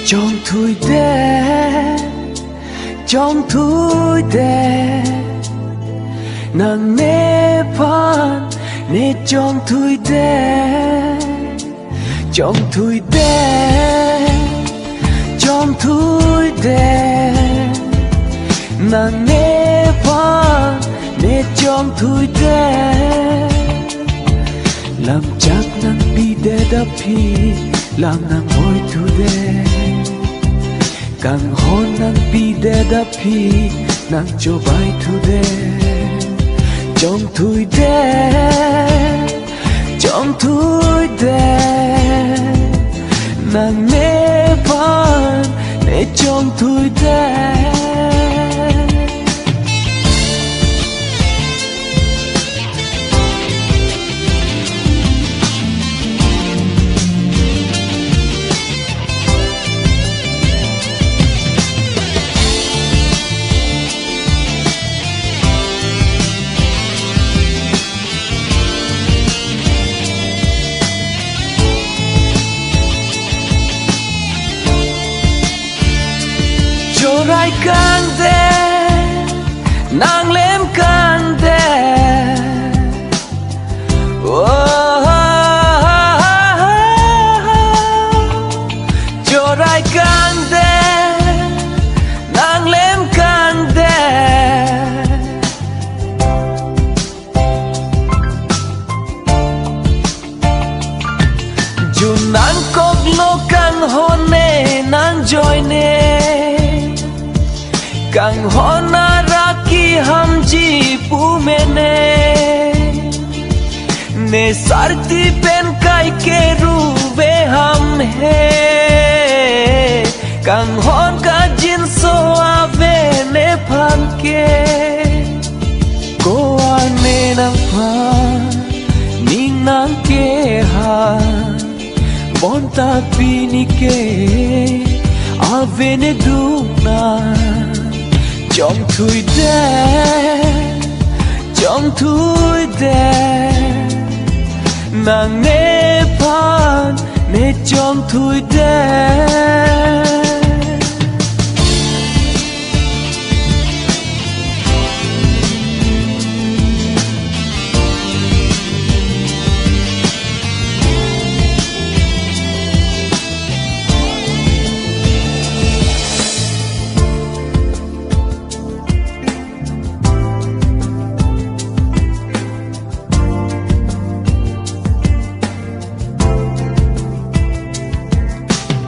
trong thui đê trong thui đê nàng nê pan nê trong thui đê trong thui đê trong thui đê nàng nê pan nê trong thui đê làm chắc nàng bi đê đắp hi làm nàng môi thu đê càng hôn nàng bi đê đắp hi nàng cho bài thu đê trong thui đê trong thui đê nàng nê pan nê trong thui đê rai can đê nàng lem can đê cho rai can đê nàng lem can đê dù nàng cốc lô càng hôn nê nàng join nê càng hona raki ham ji pu mene ne sarti pen kai ke ru ve ham he càng hon ka jin so ave ne phan ke ko ane nang pha ning nang ke ha bon ta pi ni ke ave ne du na trong thui đê trong thui đê nàng nê pan nê trong thui đê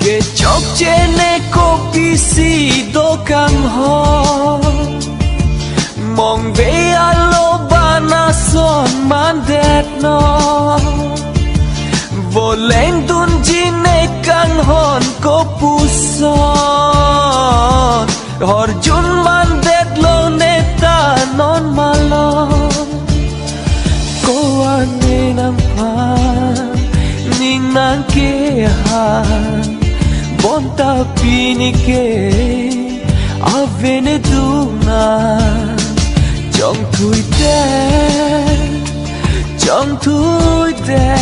ke chok chene ko pisi do kang ho mong ve alo bana son man det no vô lên dun jine kang hon ko puson hor jun man det lo neta non malo ko ane nam pa ning nang ke ha bon ta pini ke ave ne duna trong thui đê trong thui đê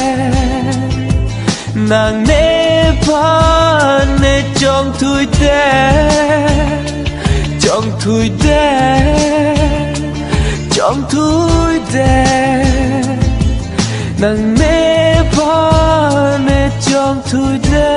nàng nê pan nê trong thui đê trong thui đê trong thui đê nàng nê pan nê trong thui đê